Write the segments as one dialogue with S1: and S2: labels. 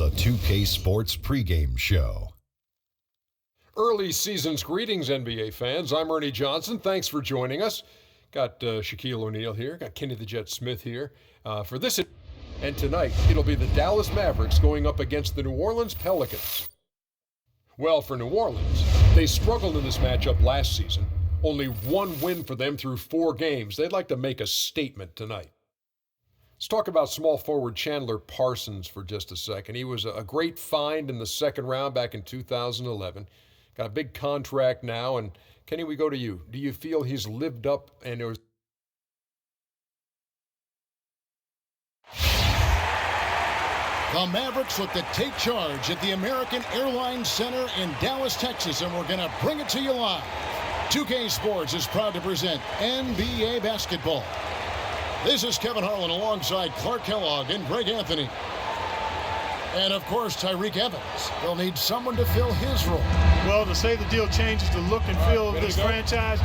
S1: the 2K Sports pregame show.
S2: Early season's greetings, NBA fans. I'm Ernie Johnson. Thanks for joining us. Got Shaquille O'Neal here. Got Kenny the Jet Smith here for this. And tonight, it'll be the Dallas Mavericks going up against the New Orleans Pelicans. Well, for New Orleans, they struggled in this matchup last season. Only one win for them through 4 games. They'd like to make a statement tonight. Let's talk about small forward Chandler Parsons for just a second. He was a great find in the second round back in 2011. Got a big contract now, and Kenny, we go to you. Do you feel he's lived up and it was...
S3: The Mavericks look to take charge at the American Airlines Center in Dallas, Texas, and we're going to bring it to you live. 2K Sports is proud to present NBA basketball. This is Kevin Harlan alongside Clark Kellogg and Greg Anthony. And, of course, Tyreke Evans. They'll need someone to fill his role.
S4: Well, to say the deal changes the look and feel of this franchise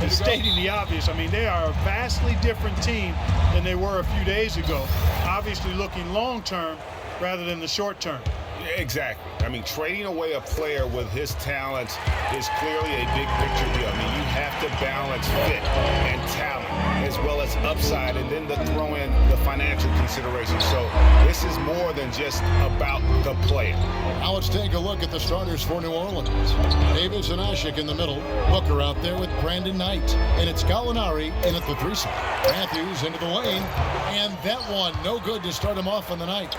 S4: is stating the obvious. I mean, they are a vastly different team than they were a few days ago. Obviously looking long-term rather than the short-term.
S5: Exactly. I mean, trading away a player with his talents is clearly a big picture deal. I mean, you have to balance fit and talent as well as upside, and then to throw in the financial considerations. So this is more than just about the player.
S3: Now let's take a look at the starters for New Orleans. Davis and Asik in the middle. Booker out there with Brandon Knight. And it's Gallinari in at the 3 spot. Matthews into the lane. And that one, no good to start him off on the night.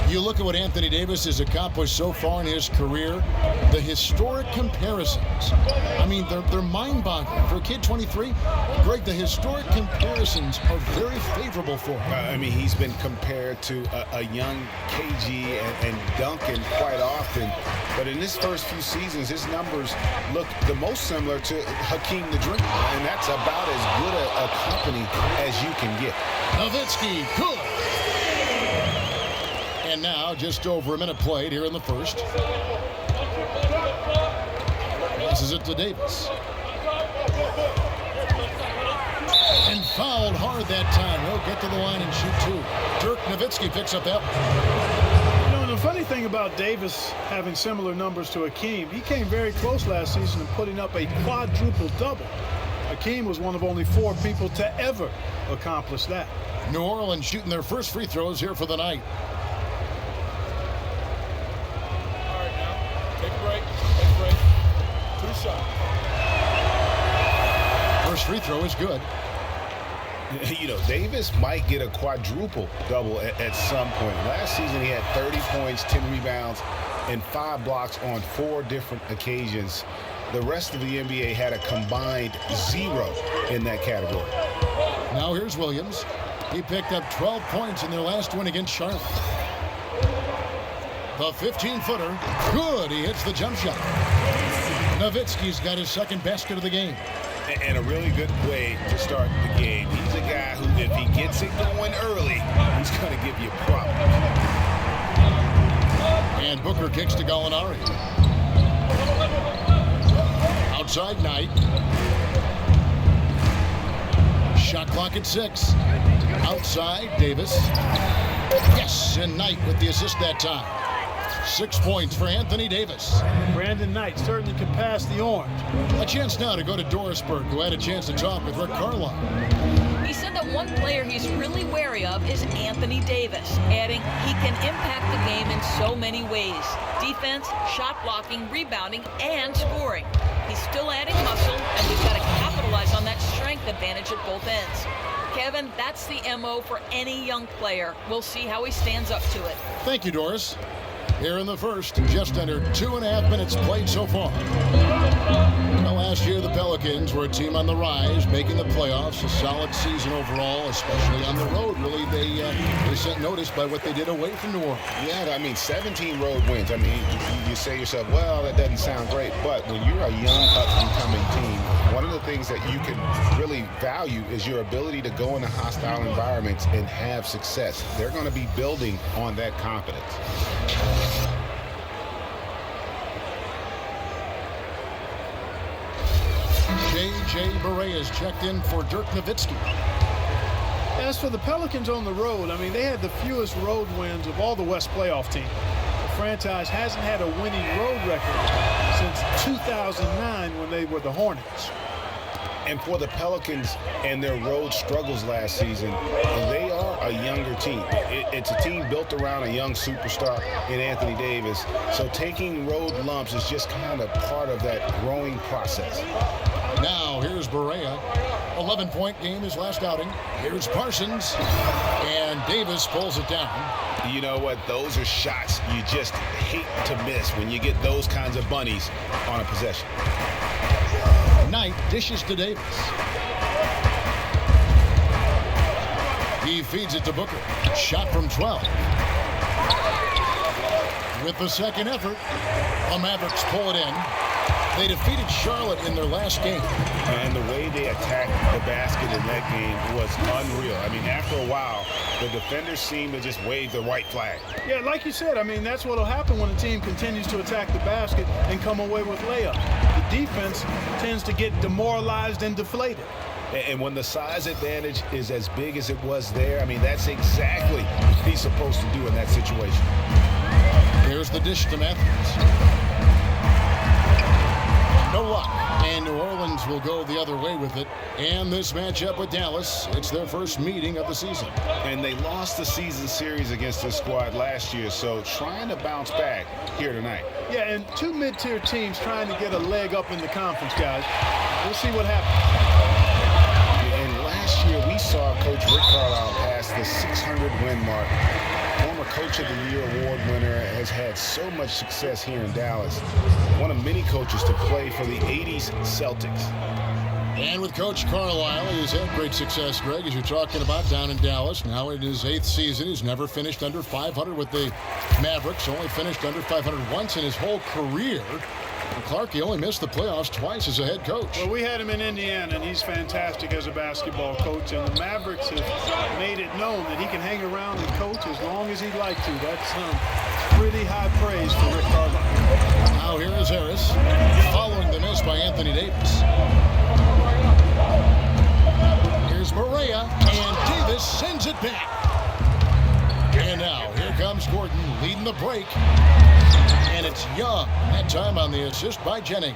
S3: You look at what Anthony Davis has accomplished so far in his career, the historic comparisons. I mean, they're mind-boggling. For a kid 23, Greg, the historic comparisons are very favorable for him.
S5: I mean, he's been compared to a young KG and Duncan quite often. But in his first few seasons, his numbers look the most similar to Hakeem the Dream. And that's about as good a company as you can get.
S3: Nowitzki, good. And now, just over a minute played here in the first. Passes it to Davis. And fouled hard that time. He'll get to the line and shoot 2. Dirk Nowitzki picks up that.
S4: You know, the funny thing about Davis having similar numbers to Hakeem, he came very close last season in putting up a quadruple-double. Hakeem was one of only 4 people to ever accomplish that.
S3: New Orleans shooting their first free throws here for the night. First free throw is good.
S5: You know, Davis might get a quadruple double at some point. Last season, he had 30 points, 10 rebounds, and 5 blocks on 4 different occasions. The rest of the NBA had a combined 0 in that category.
S3: Now here's Williams. He picked up 12 points in their last win against Charlotte. The 15-footer, good. He hits the jump shot. Nowitzki's got his second basket of the game.
S5: And a really good way to start the game. He's a guy who, if he gets it going early, he's going to give you problems.
S3: And Booker kicks to Gallinari. Outside Knight. Shot clock at 6. Outside Davis. Yes, and Knight with the assist that time. 6 points for Anthony Davis.
S4: Brandon Knight certainly can pass the orange.
S3: A chance now to go to Dorisburg, who had a chance to talk with Rick Carlisle.
S6: He said that one player he's really wary of is Anthony Davis, adding he can impact the game in so many ways. Defense, shot blocking, rebounding, and scoring. He's still adding muscle, and we've got to capitalize on that strength advantage at both ends. Kevin, that's the MO for any young player. We'll see how he stands up to it.
S3: Thank you, Doris. Here in the first, just under 2.5 minutes played so far. Now, last year, the Pelicans were a team on the rise, making the playoffs. A solid season overall, especially on the road. Really, they sent notice by what they did away from New Orleans.
S5: Yeah, I mean, 17 road wins. I mean, you say to yourself, well, that doesn't sound great. But when you're a young, up-and-coming team, one of the things that you can really value is your ability to go into hostile environments and have success. They're going to be building on that confidence.
S3: J.J. Barea is checked in for Dirk Nowitzki.
S4: As for the Pelicans on the road, I mean, they had the fewest road wins of all the West playoff teams. The franchise hasn't had a winning road record since 2009 when they were the Hornets.
S5: And for the Pelicans and their road struggles last season, they are a younger team. It's a team built around a young superstar in Anthony Davis. So taking road lumps is just kind of part of that growing process.
S3: Now here's Barea. 11-point game his last outing. Here's Parsons. And Davis pulls it down.
S5: You know what? Those are shots you just hate to miss when you get those kinds of bunnies on a possession.
S3: Knight dishes to Davis. He feeds it to Booker. Shot from 12. With the second effort, the Mavericks pull it in. They defeated Charlotte in their last game.
S5: And the way they attacked the basket in that game was unreal. I mean, after a while, the defenders seemed to just wave the white flag.
S4: Yeah, like you said, I mean, that's what will happen when a team continues to attack the basket and come away with layups. The defense tends to get demoralized and deflated.
S5: And when the size advantage is as big as it was there, I mean, that's exactly what he's supposed to do in that situation.
S3: Here's the dish to Matthews. No luck. And New Orleans will go the other way with it. And this matchup with Dallas, it's their first meeting of the season.
S5: And they lost the season series against this squad last year, so trying to bounce back here tonight.
S4: Yeah, and two mid-tier teams trying to get a leg up in the conference, guys. We'll see what happens.
S5: And last year, we saw Coach Rick Carlisle pass the 600-win mark. Former Coach of the Year award winner, has had so much success here in Dallas. One of many coaches to play for the 80s Celtics.
S3: And with Coach Carlisle, he's had great success, Greg, as you're talking about, down in Dallas. Now in his 8th season, he's never finished under 500 with the Mavericks. Only finished under 500 once in his whole career. And Clark, he only missed the playoffs twice as a head coach.
S4: Well, we had him in Indiana, and he's fantastic as a basketball coach. And the Mavericks have made it known that he can hang around and coach as long as he'd like to. That's pretty high praise for Rick Carlisle.
S3: Now here is Harris, following the miss by Anthony Davis. Here's Barea, and Davis sends it back. And now here comes Gordon leading the break. And it's Young, that time on the assist by Jennings.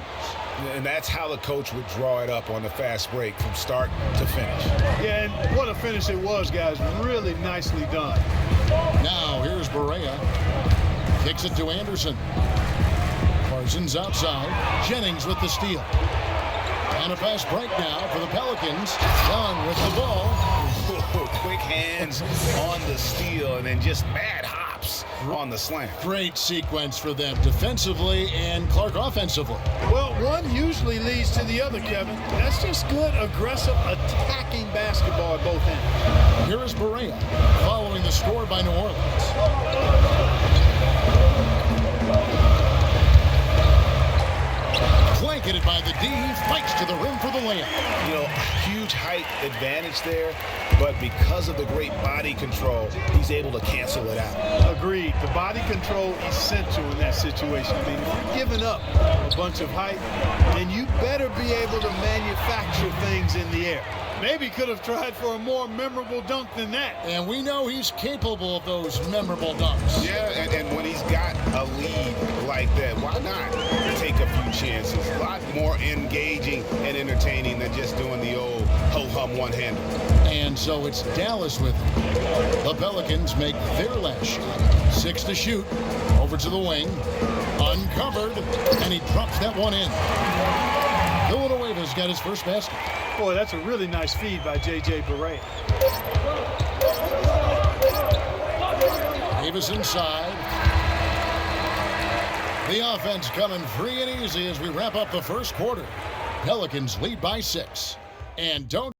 S5: And that's how the coach would draw it up on the fast break from start to finish.
S4: Yeah, and what a finish it was, guys. Really nicely done.
S3: Now here's Barea. Kicks it to Anderson. Parsons outside. Jennings with the steal. And a fast break now for the Pelicans. Young with the ball.
S5: Quick hands on the steal and then just mad hops on the slam.
S3: Great sequence for them defensively and Clark offensively.
S4: Well, one usually leads to the other, Kevin. That's just good, aggressive, attacking basketball at both ends.
S3: Here is Barea following the score by New Orleans. Blanketed by the D, fights to the rim for the layup.
S5: You know, huge height advantage there, but because of the great body control, he's able to cancel it out.
S4: Agreed. The body control essential in that situation. I mean, if you're giving up a bunch of height, then you better be able to manufacture things in the air. Maybe could have tried for a more memorable dunk than that.
S3: And we know he's capable of those memorable dunks.
S5: Yeah, and when he's got a lead like that, why not take a few chances? A lot more engaging and entertaining than just doing the old ho-hum one-hander.
S3: And so it's Dallas with him. The Pelicans make their last shot. 6 to shoot. Over to the wing. Uncovered. And he drops that one in. Villanueva's got his first basket.
S4: Boy, that's a really nice feed by J.J. Barea.
S3: Davis inside. The offense coming free and easy as we wrap up the first quarter. Pelicans lead by 6. And don't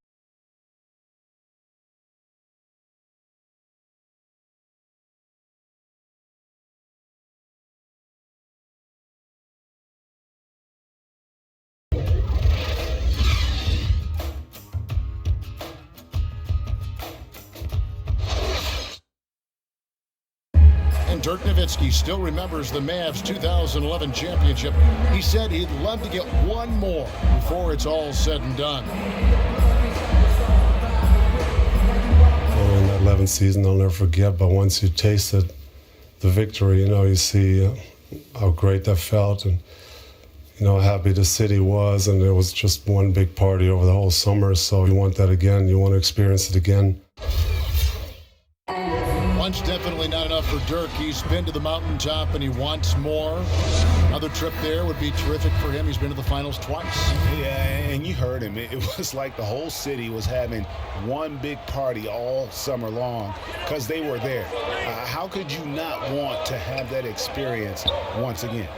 S3: Dirk Nowitzki still remembers the Mavs 2011 championship. He said he'd love to get one more before it's all said and done.
S7: 7 season I'll never forget, but once you tasted the victory, you see how great that felt and, how happy the city was, and it was just one big party over the whole summer, so you want that again, you want to experience it again.
S3: Once definitely not enough for Dirk. He's been to the mountaintop and he wants more. Another trip there would be terrific for him. He's been to the finals twice.
S5: Yeah, and you heard him. It was like the whole city was having one big party all summer long because they were there. How could you not want to have that experience once again?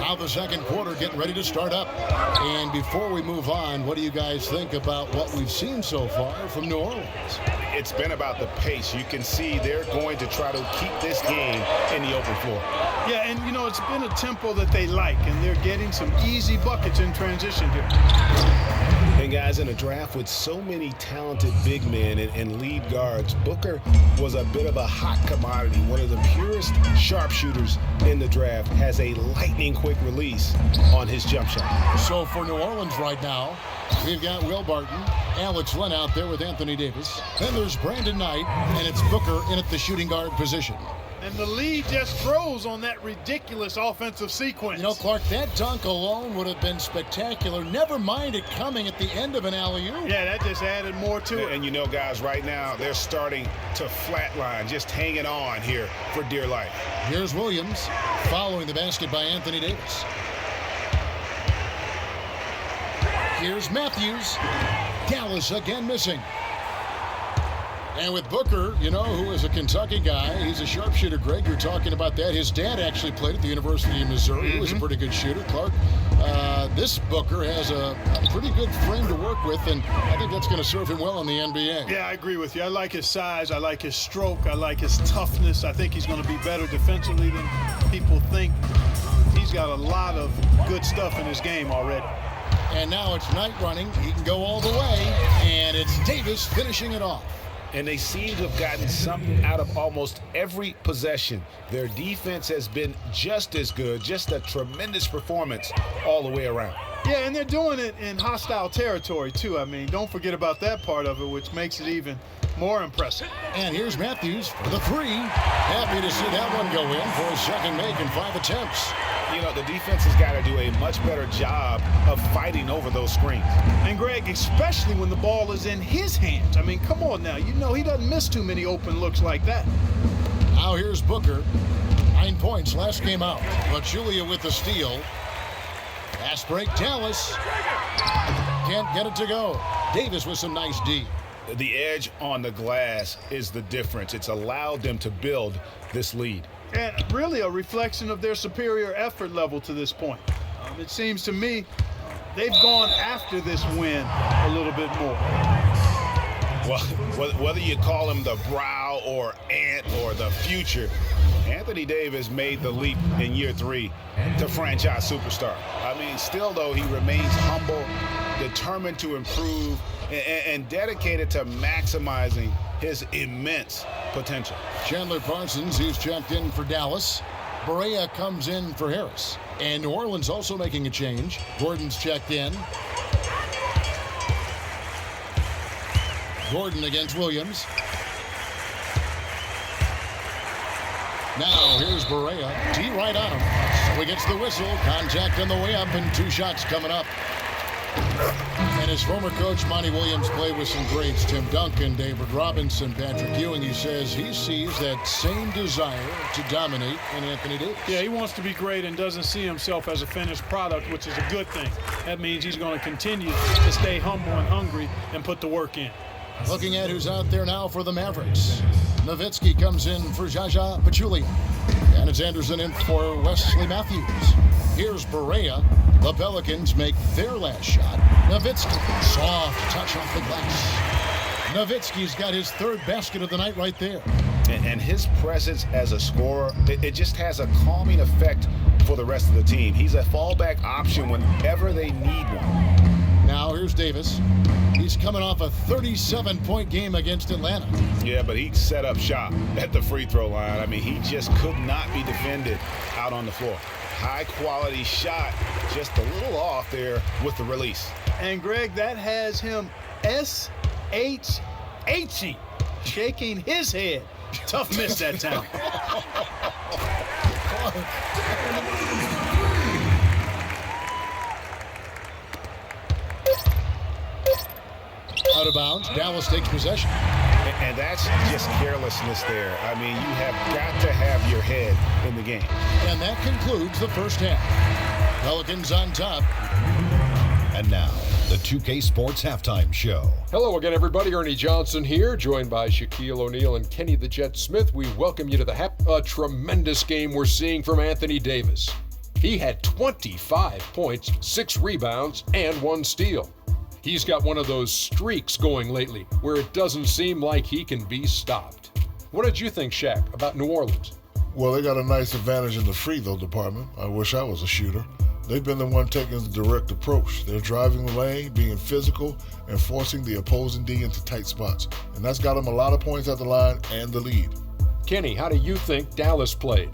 S3: Now the second quarter getting ready to start up. And before we move on, what do you guys think about what we've seen so far from New Orleans?
S5: It's been about the pace. You can see they're going to try to keep this game in the open floor.
S4: Yeah, and it's been a tempo that they like, and they're getting some easy buckets in transition here.
S5: And guys, in a draft with so many talented big men and lead guards, Booker was a bit of a hot commodity. One of the purest sharpshooters in the draft, has a lightning quick release on his jump shot.
S3: So for New Orleans right now, we've got Will Barton, Alex Len out there with Anthony Davis. Then there's Brandon Knight, and it's Booker in at the shooting guard position.
S4: And the lead just froze on that ridiculous offensive sequence.
S3: Clark, that dunk alone would have been spectacular. Never mind it coming at the end of an alley-oop.
S4: Yeah, that just added more to it.
S5: And guys, right now, they're starting to flatline, just hanging on here for dear life.
S3: Here's Williams following the basket by Anthony Davis. Here's Matthews. Dallas again missing. And with Booker, who is a Kentucky guy, he's a sharpshooter. Greg, you're talking about that. His dad actually played at the University of Missouri. He was a pretty good shooter. Clark, this Booker has a pretty good frame to work with, and I think that's going to serve him well in the NBA.
S4: Yeah, I agree with you. I like his size. I like his stroke. I like his toughness. I think he's going to be better defensively than people think. He's got a lot of good stuff in his game already.
S3: And now it's Knight running. He can go all the way, and it's Davis finishing it off.
S5: And they seem to have gotten something out of almost every possession. Their defense has been just as good, just a tremendous performance all the way around.
S4: Yeah, and they're doing it in hostile territory, too. I mean, don't forget about that part of it, which makes it even more impressive.
S3: And here's Matthews for the three. Happy to see that one go in for his second make in 5 attempts.
S5: The defense has got to do a much better job of fighting over those screens.
S4: And Greg, especially when the ball is in his hands. I mean, come on now. He doesn't miss too many open looks like that.
S3: Now here's Booker. 9 points last game out. But Julia with the steal. Fast break, Dallas. Can't get it to go. Davis with some nice D.
S5: The edge on the glass is the difference. It's allowed them to build this lead.
S4: And really a reflection of their superior effort level to this point. It seems to me they've gone after this win a little bit more.
S5: Well, whether you call him the brow or ant or the future, Anthony Davis made the leap in year 3 to franchise superstar. I mean, still, though, he remains humble, determined to improve, and dedicated to maximizing his immense potential.
S3: Chandler Parsons, he's checked in for Dallas. Barea comes in for Harris. And New Orleans also making a change. Gordon's checked in. Gordon against Williams. Now here's Barea. D right on him. So he gets the whistle. Contact on the way up and 2 shots coming up. And his former coach, Monty Williams, played with some greats. Tim Duncan, David Robinson, Patrick Ewing. He says he sees that same desire to dominate in Anthony Davis.
S4: Yeah, he wants to be great and doesn't see himself as a finished product, which is a good thing. That means he's going to continue to stay humble and hungry and put the work in.
S3: Looking at who's out there now for the Mavericks. Nowitzki comes in for Zaza Pachulia. And it's Anderson in for Wesley Matthews. Here's Barea. The Pelicans make their last shot. Nowitzki, soft touch off the glass. Nowitzki's got his 3rd basket of the night right there.
S5: And his presence as a scorer, it just has a calming effect for the rest of the team. He's a fallback option whenever they need one.
S3: Now here's Davis. He's coming off a 37-point game against Atlanta.
S5: Yeah, but he set up shop at the free throw line. I mean, he just could not be defended out on the floor. High-quality shot, just a little off there with the release.
S4: And, Greg, that has him H-H-E, shaking his head. Tough miss that time.
S3: Out of bounds, Dallas takes possession.
S5: And that's just carelessness there. I mean, you have got to have your head in the game.
S3: And that concludes the first half. Pelicans on top.
S1: And now, the 2K Sports Halftime Show.
S2: Hello again, everybody. Ernie Johnson here, joined by Shaquille O'Neal and Kenny the Jet Smith. We welcome you to a tremendous game we're seeing from Anthony Davis. He had 25 points, 6 rebounds, and 1 steal. He's got one of those streaks going lately where it doesn't seem like he can be stopped. What did you think, Shaq, about New Orleans?
S8: Well, they got a nice advantage in the free throw department. I wish I was a shooter. They've been the one taking the direct approach. They're driving the lane, being physical, and forcing the opposing D into tight spots. And that's got them a lot of points at the line and the lead.
S2: Kenny, how do you think Dallas played?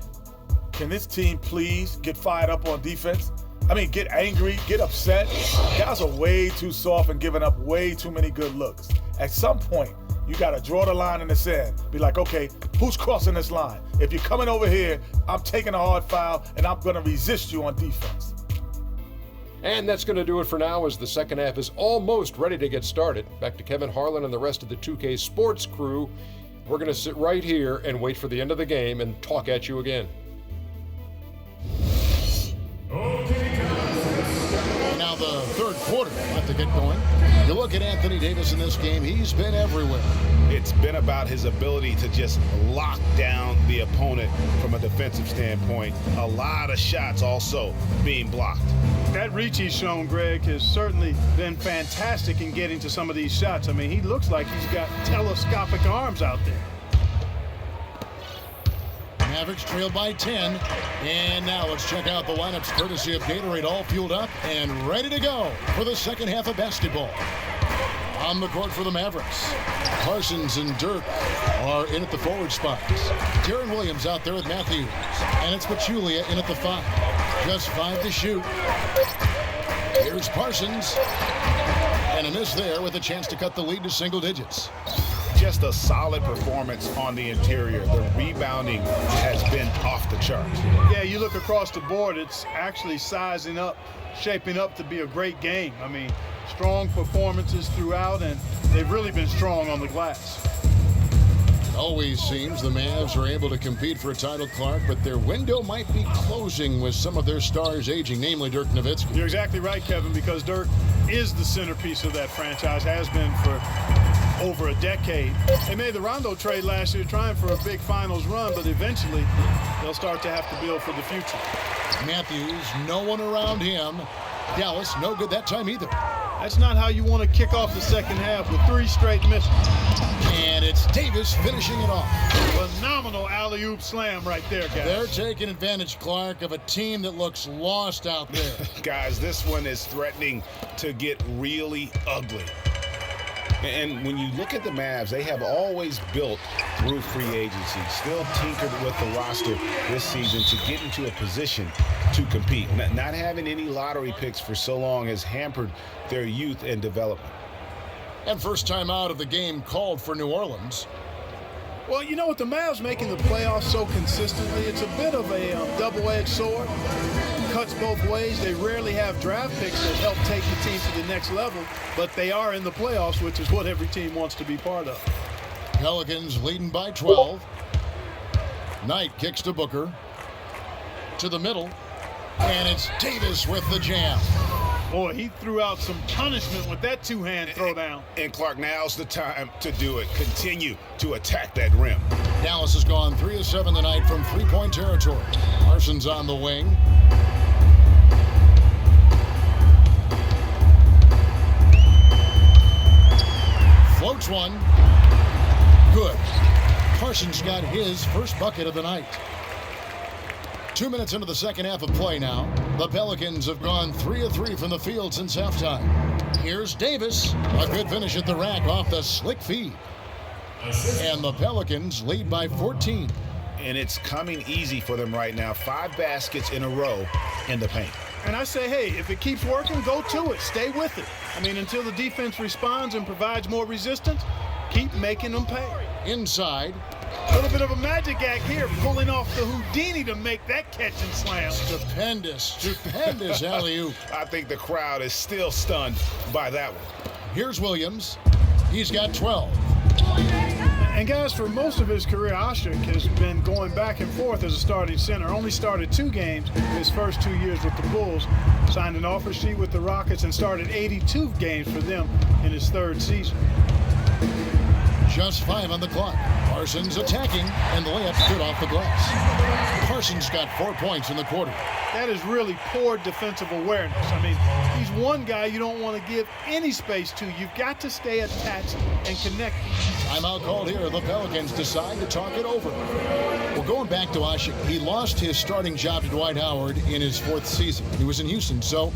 S9: Can this team please get fired up on defense? I mean, get angry, get upset. Guys are way too soft and giving up way too many good looks. At some point, you got to draw the line in the sand. Be like, okay, who's crossing this line? If you're coming over here, I'm taking a hard foul, and I'm going to resist you on defense.
S2: And that's going to do it for now as the second half is almost ready to get started. Back to Kevin Harlan and the rest of the 2K Sports crew. We're going to sit right here and wait for the end of the game and talk at you again.
S3: Now the third quarter about to get going. You look at Anthony Davis in this game, he's been everywhere.
S5: It's been about his ability to just lock down the opponent from a defensive standpoint. A lot of shots also being blocked.
S4: That reach he's shown, Greg, has certainly been fantastic in getting to some of these shots. I mean, he looks like he's got telescopic arms out there.
S3: Mavericks trailed by 10. And now let's check out the lineups courtesy of Gatorade, all fueled up and ready to go for the second half of basketball. On the court for the Mavericks, Parsons and Dirk are in at the forward spots. Deron Williams out there with Matthews. And it's Pachulia in at the 5. Just 5 to shoot. Here's Parsons. And a miss there with a chance to cut the lead to single digits.
S5: Just a solid performance on the interior. The rebounding has been off the charts.
S4: Yeah, you look across the board, it's actually sizing up, shaping up to be a great game. I mean, strong performances throughout, and they've really been strong on the glass.
S3: It always seems the Mavs are able to compete for a title, Clark, but their window might be closing with some of their stars aging, namely Dirk Nowitzki.
S4: You're exactly right, Kevin, because Dirk is the centerpiece of that franchise, has been for over a decade. They made the Rondo trade last year trying for a big finals run, but eventually they'll start to have to build for the future.
S3: Matthews, no one around him. Dallas, no good that time either.
S4: That's not how you want to kick off the second half with 3 straight misses.
S3: And it's Davis finishing it off.
S4: Phenomenal alley-oop slam right there, guys.
S3: They're taking advantage, Clark, of a team that looks lost out there.
S5: Guys, this one is threatening to get really ugly. And when you look at the Mavs, they have always built through free agency, still tinkered with the roster this season to get into a position to compete. Not having any lottery picks for so long has hampered their youth and development.
S3: And first time out of the game called for New Orleans.
S4: Well, you know, with the Mavs making the playoffs so consistently, it's a bit of a double-edged sword. Cuts both ways. They rarely have draft picks that help take the team to the next level, but they are in the playoffs, which is what every team wants to be part of.
S3: Pelicans leading by 12. Knight kicks to Booker. To the middle. And it's Davis with the jam.
S4: Boy, he threw out some punishment with that two-hand throwdown.
S5: And Clark, now's the time to do it. Continue to attack that rim.
S3: Dallas has gone 3 of 7 tonight from three-point territory. Parsons on the wing. Floats one. Good. Parsons got his first bucket of the night. 2 minutes into the second half of play now. The Pelicans have gone 3 of 3 from the field since halftime. Here's Davis. A good finish at the rack off the slick feed. And the Pelicans lead by 14.
S5: And it's coming easy for them right now. 5 baskets in a row in the paint.
S4: And I say, hey, if it keeps working, go to it. Stay with it. I mean, until the defense responds and provides more resistance, keep making them pay.
S3: Inside.
S4: A little bit of a magic act here, pulling off the Houdini to make that catch and slam.
S3: Stupendous alley-oop.
S5: I think the crowd is still stunned by that one.
S3: Here's Williams. He's got 12.
S4: And guys, for most of his career, Ashik has been going back and forth as a starting center. Only started 2 games his first 2 years with the Bulls. Signed an offer sheet with the Rockets and started 82 games for them in his 3rd season.
S3: Just 5 on the clock. Parsons attacking, and the layup's good off the glass. Parsons got 4 points in the quarter.
S4: That is really poor defensive awareness. I mean, he's one guy you don't want to give any space to. You've got to stay attached and connected.
S3: Timeout called here. The Pelicans decide to talk it over. Well, going back to Ashik, he lost his starting job to Dwight Howard in his 4th season. He was in Houston, so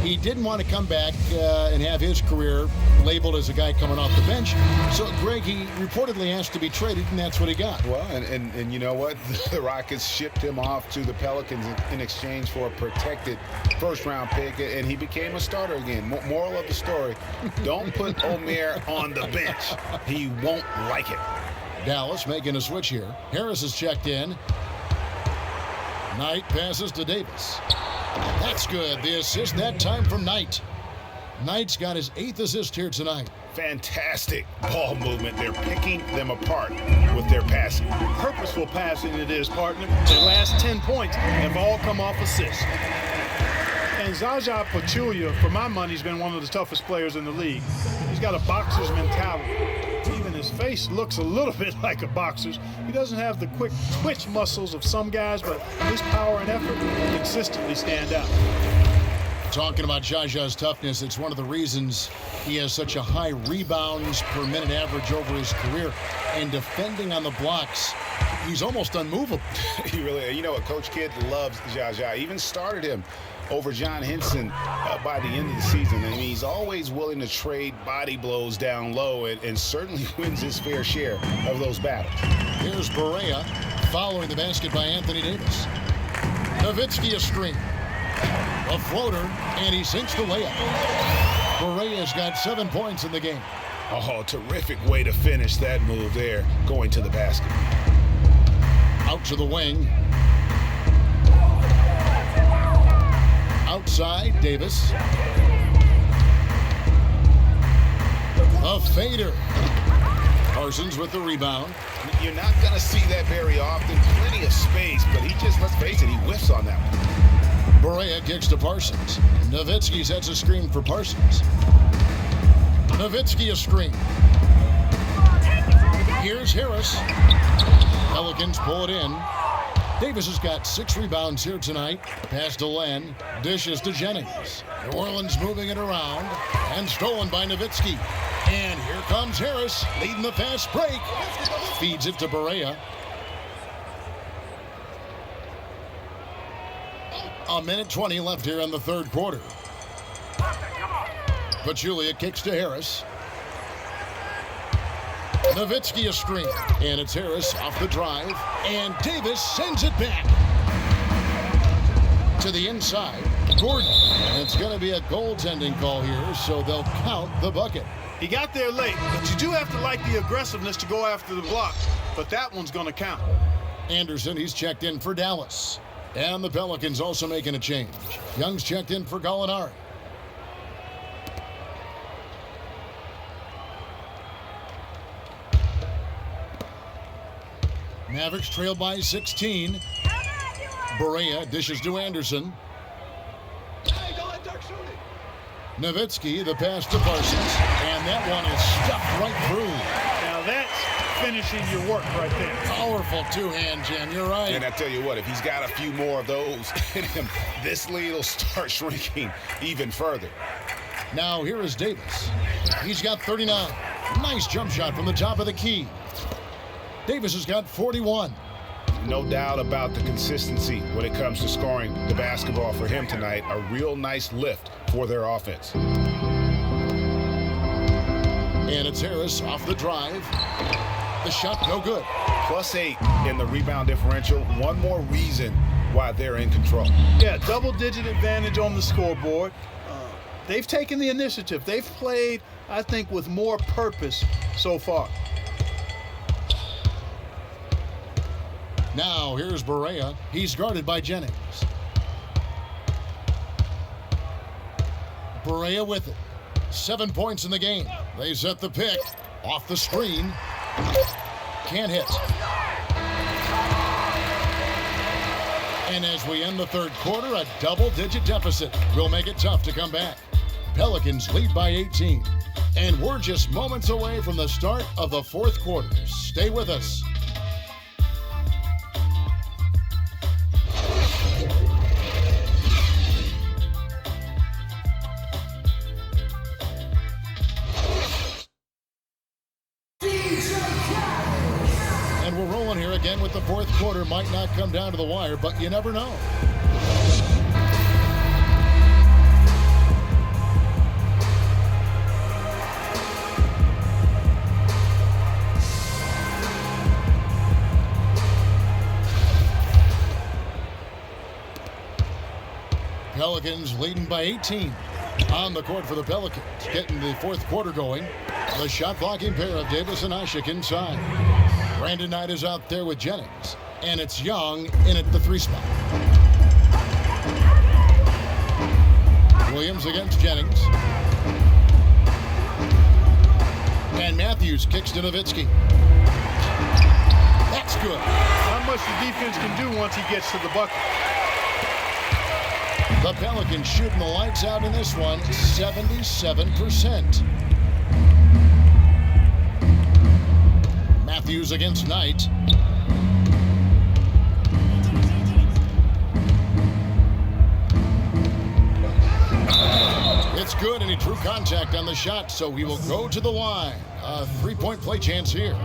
S3: he didn't want to come back and have his career labeled as a guy coming off the bench. So, Greg, he reportedly asked to be traded, and that's what he got.
S5: Well, and you know what? The Rockets shipped him off to the Pelicans in exchange for a protected first-round pick, and he became a starter again. Moral of the story, don't put Omer on the bench. He won't like it.
S3: Dallas making a switch here. Harris is checked in. Knight passes to Davis. That's good. The assist that time from Knight. Knight's got his 8th assist here tonight.
S5: Fantastic ball movement. They're picking them apart with their passing.
S4: Purposeful passing it is, partner. The last 10 points have all come off assists. And Zaza Pachulia, for my money, has been one of the toughest players in the league. He's got a boxer's mentality. Even his face looks a little bit like a boxer's. He doesn't have the quick twitch muscles of some guys, but his power and effort consistently stand out.
S3: Talking about Zaza's toughness, it's one of the reasons he has such a high rebounds per minute average over his career. And defending on the blocks, he's almost unmovable.
S5: He really, you know what, Coach Kidd loves Zaza. Even started him over John Henson by the end of the season. I mean, he's always willing to trade body blows down low and certainly wins his fair share of those battles.
S3: Here's Barea following the basket by Anthony Davis. Nowitzki a screen. A floater, and he sinks the layup. Barea's got 7 points in the game.
S5: Oh, terrific way to finish that move there, going to the basket.
S3: Out to the wing. Outside, Davis. A fader. Parsons with the rebound.
S5: You're not going to see that very often. Plenty of space, but he just, let's face it, he whiffs on that one.
S3: Barea kicks to Parsons. Nowitzki sets a screen for Parsons. Nowitzki a screen. Here's Harris. Pelicans pull it in. Davis has got 6 rebounds here tonight. Pass to Len. Dishes to Jennings. New Orleans moving it around. And stolen by Nowitzki. And here comes Harris, leading the fast break. Feeds it to Barea. A minute 20 left here in the 3rd quarter. Pachulia kicks to Harris. Nowitzki a screen. And it's Harris off the drive. And Davis sends it back to the inside. Gordon. And it's going to be a goaltending call here, so they'll count the bucket.
S4: He got there late, but you do have to like the aggressiveness to go after the block. But that one's going to count.
S3: Anderson, he's checked in for Dallas. And the Pelicans also making a change. Young's checked in for Gallinari. Mavericks trail by 16. Barea dishes to Anderson. Nowitzki, the pass to Parsons. And that one is stuffed right through.
S4: Now that's finishing your work right there.
S3: Powerful two-hand jam, you're right.
S5: And I tell you what, if he's got a few more of those in him, this lead will start shrinking even further.
S3: Now here is Davis. He's got 39. Nice jump shot from the top of the key. Davis has got 41.
S5: No doubt about the consistency when it comes to scoring the basketball for him tonight. A real nice lift for their offense.
S3: And it's Harris off the drive. The shot no good.
S5: +8 in the rebound differential. One more reason why they're in control.
S4: Yeah, double-digit advantage on the scoreboard. They've taken the initiative. They've played, I think, with more purpose so far.
S3: Now here's Barea. He's guarded by Jennings. Barea with it. 7 points in the game. They set the pick. Off the screen. Can't hit. And as we end the third quarter, a double-digit deficit will make it tough to come back. Pelicans lead by 18. And we're just moments away from the start of the fourth quarter. Stay with us. And we're rolling here again with the fourth quarter. Might not come down to the wire, but you never know. Pelicans leading by 18. On the court for the Pelicans, getting the fourth quarter going. The shot blocking pair of Davis and Ashik inside. Brandon Knight is out there with Jennings. And it's Young in at the 3 spot. Williams against Jennings. And Matthews kicks to Nowitzki. That's good.
S4: Not much the defense can do once he gets to the bucket.
S3: The Pelicans shooting the lights out in this one, 77%. Matthews against Knight. It's good, and he drew contact on the shot, so he will go to the line. A 3-point play chance here.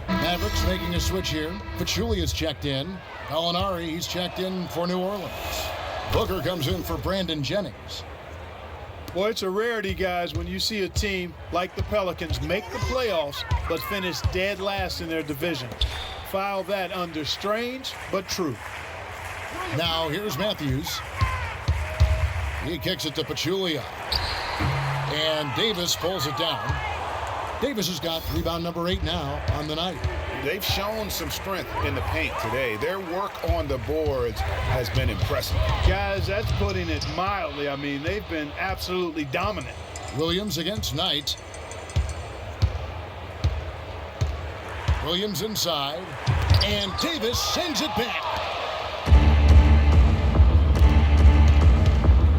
S3: Mavericks making a switch here. Pachulia's checked in. Gallinari, he's checked in for New Orleans. Booker comes in for Brandon Jennings.
S4: Boy, it's a rarity, guys, when you see a team like the Pelicans make the playoffs but finish dead last in their division. File that under strange but true.
S3: Now here's Matthews. He kicks it to Pachulia. And Davis pulls it down. Davis has got rebound number 8 now on the night.
S5: They've shown some strength in the paint today. Their work on the boards has been impressive.
S4: Guys, that's putting it mildly. I mean, they've been absolutely dominant.
S3: Williams against Knight. Williams inside. And Davis sends it back.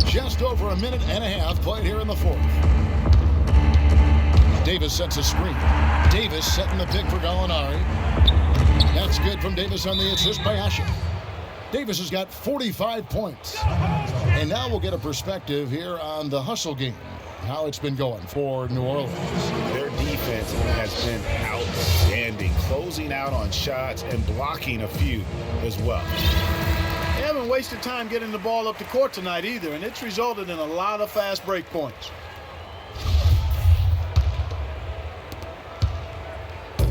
S3: Just over a minute and a half played here in the fourth. Davis sets a screen. Davis setting the pick for Gallinari. That's good from Davis on the assist by Ashik. Davis has got 45 points. And now we'll get a perspective here on the hustle game, how it's been going for New Orleans.
S5: Their defense has been outstanding, closing out on shots and blocking a few as well.
S4: They haven't wasted time getting the ball up the court tonight either, and it's resulted in a lot of fast break points.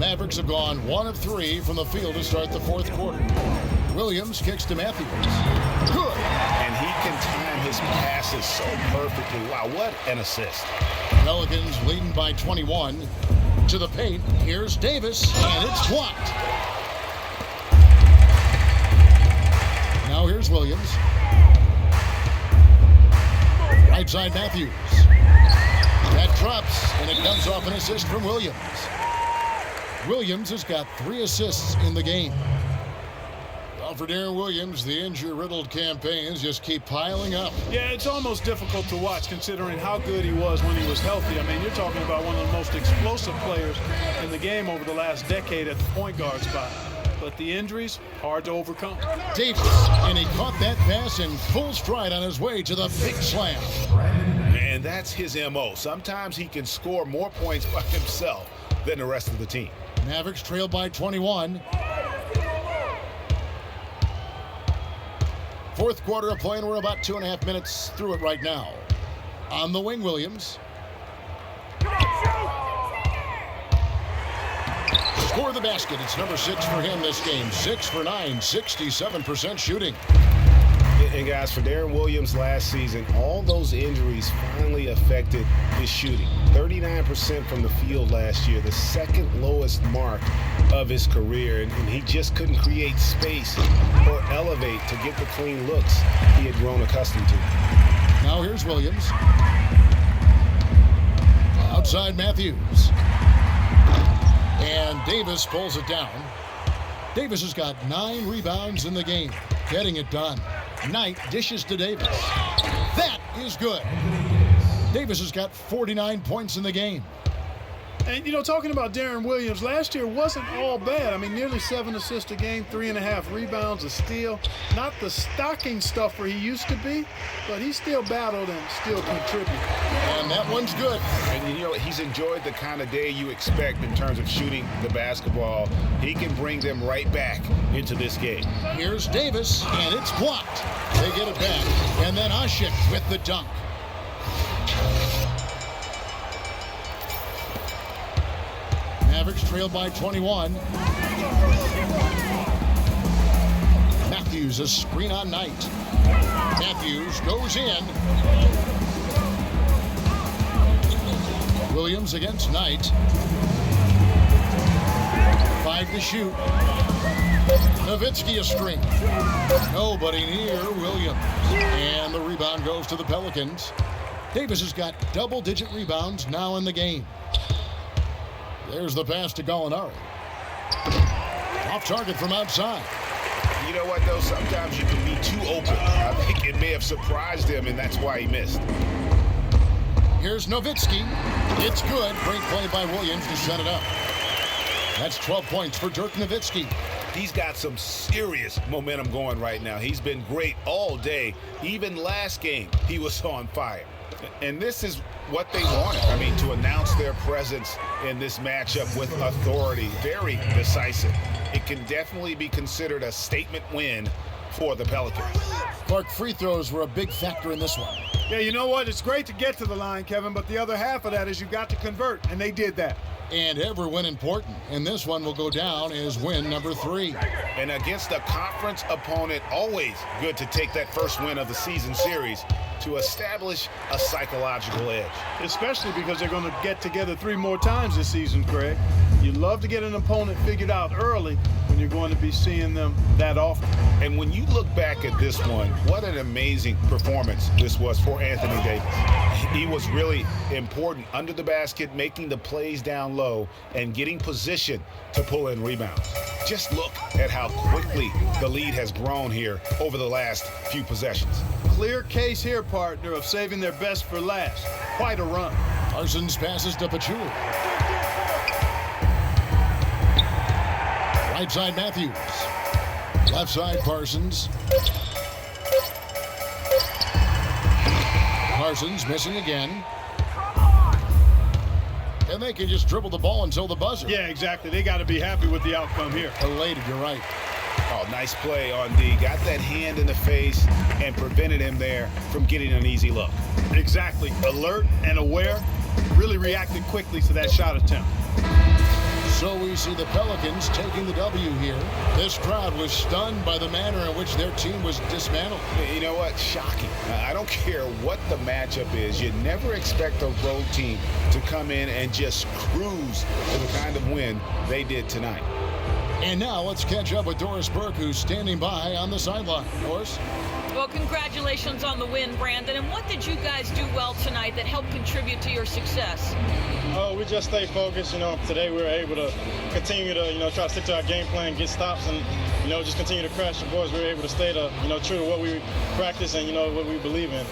S3: Mavericks have gone 1 of 3 from the field to start the fourth quarter. Williams kicks to Matthews. Good.
S5: And he can time his passes so perfectly. Wow, what an assist.
S3: Pelicans leading by 21. To the paint. Here's Davis, and it's blocked. Now here's Williams. Right side Matthews. That drops, and it comes off an assist from Williams. Williams has got 3 assists in the game. Well, for Deron Williams, the injury-riddled campaigns just keep piling up.
S4: Yeah, it's almost difficult to watch considering how good he was when he was healthy. I mean, you're talking about one of the most explosive players in the game over the last decade at the point guard spot. But the injuries, hard to overcome.
S3: Davis, and he caught that pass in full stride on his way to the big slam.
S5: And that's his MO. Sometimes he can score more points by himself than the rest of the team.
S3: Mavericks trail by 21. Fourth quarter of play, and we're about 2.5 minutes through it right now. On the wing, Williams. score the basket. It's number 6 for him this game. 6 for 9, 67% shooting.
S5: And guys, for Darren Williams last season, all those injuries finally affected his shooting. 39% from the field last year, the second lowest mark of his career. And he just couldn't create space or elevate to get the clean looks he had grown accustomed to.
S3: Now here's Williams. Outside Matthews. And Davis pulls it down. Davis has got 9 rebounds in the game, getting it done. Knight dishes to Davis. That is good. Davis has got 49 points in the game.
S4: And, talking about Darren Williams, last year wasn't all bad. I mean, nearly 7 assists a game, 3.5 rebounds, a steal. Not the stocking stuffer he used to be, but he still battled and still contributed.
S3: And that one's good.
S5: And, he's enjoyed the kind of day you expect in terms of shooting the basketball. He can bring them right back into this game.
S3: Here's Davis, and it's blocked. They get it back. And then Ashik with the dunk. Mavericks trailed by 21. Matthews, a screen on Knight. Matthews goes in. Williams against Knight. 5 to shoot. Nowitzki a string. Nobody near Williams. And the rebound goes to the Pelicans. Davis has got double-digit rebounds now in the game. There's the pass to Gallinari. Off target from outside.
S5: You know what, though? Sometimes you can be too open. I think it may have surprised him, and that's why he missed.
S3: Here's Nowitzki. It's good. Great play by Williams to set it up. That's 12 points for Dirk Nowitzki.
S5: He's got some serious momentum going right now. He's been great all day. Even last game, he was on fire. And this is what they wanted. I mean, to announce their presence in this matchup with authority, very decisive. It can definitely be considered a statement win for the Pelicans.
S3: Clark, free throws were a big factor in this one.
S4: Yeah, you know what? It's great to get to the line, Kevin, but the other half of that is you got to convert, and they did that.
S3: And every win important. And this one will go down as win number 3.
S5: And against a conference opponent, always good to take that first win of the season series to establish a psychological edge.
S4: Especially because they're going to get together 3 more times this season, Craig. You love to get an opponent figured out early when you're going to be seeing them that often.
S5: And when you look back at this one, what an amazing performance this was for Anthony Davis. He was really important under the basket, making the plays down low and getting position to pull in rebounds. Just look at how quickly the lead has grown here over the last few possessions.
S4: Clear case here, partner, of saving their best for last. Quite a run.
S3: Parsons passes to Pachulia. Right side Matthews. Left side Parsons. Parsons missing again. And they can just dribble the ball until the buzzer.
S4: Yeah, exactly. They got to be happy with the outcome here.
S3: Elated, you're right.
S5: Oh, nice play on D. Got that hand in the face and prevented him there from getting an easy look.
S4: Exactly. Alert and aware. Really reacted quickly to that shot attempt.
S3: So we see the Pelicans taking the W here. This crowd was stunned by the manner in which their team was dismantled.
S5: You know what? Shocking. I don't care what the matchup is. You never expect a road team to come in and just cruise to the kind of win they did tonight.
S3: And now let's catch up with Doris Burke, who's standing by on the sideline. Doris?
S6: Well, congratulations on the win, Brandon. And what did you guys do well tonight that helped contribute to your success?
S10: We just stayed focused. Today we were able to continue to, try to stick to our game plan, get stops, and, just continue to crash the boards. We were able to stay true to what we practice and, what we believe in.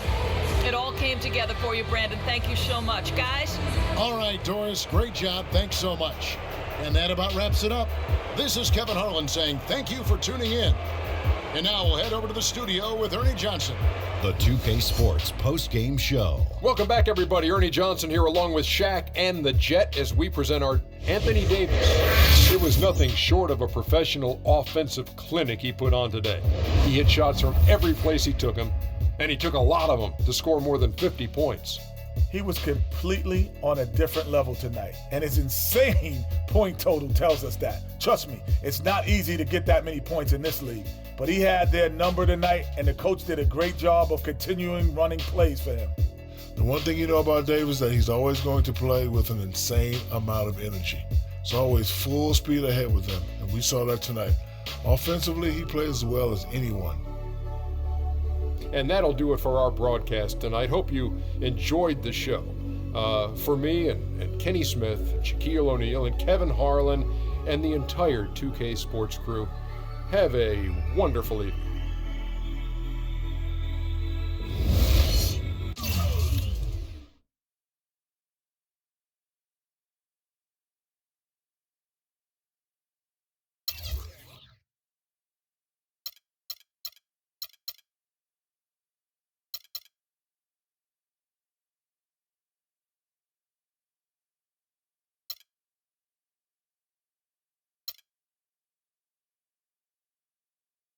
S6: It all came together for you, Brandon. Thank you so much. Guys?
S3: All right, Doris, great job. Thanks so much. And that about wraps it up. This is Kevin Harlan saying thank you for tuning in. And now we'll head over to the studio with Ernie Johnson.
S1: The 2K Sports post-game show.
S2: Welcome back, everybody. Ernie Johnson here along with Shaq and the Jet as we present our Anthony Davis. It was nothing short of a professional offensive clinic he put on today. He hit shots from every place he took them, and he took a lot of them to score more than 50 points.
S9: He was completely on a different level tonight, and his insane point total tells us that. Trust me, it's not easy to get that many points in this league, but he had their number tonight, and the coach did a great job of continuing running plays for him.
S8: The one thing you know about Davis is that he's always going to play with an insane amount of energy. It's always full speed ahead with him, and we saw that tonight. Offensively, he plays as well as anyone.
S2: And that'll do it for our broadcast tonight. Hope you enjoyed the show. For me and Kenny Smith, Shaquille O'Neal, and Kevin Harlan, and the entire 2K Sports crew, have a wonderful evening.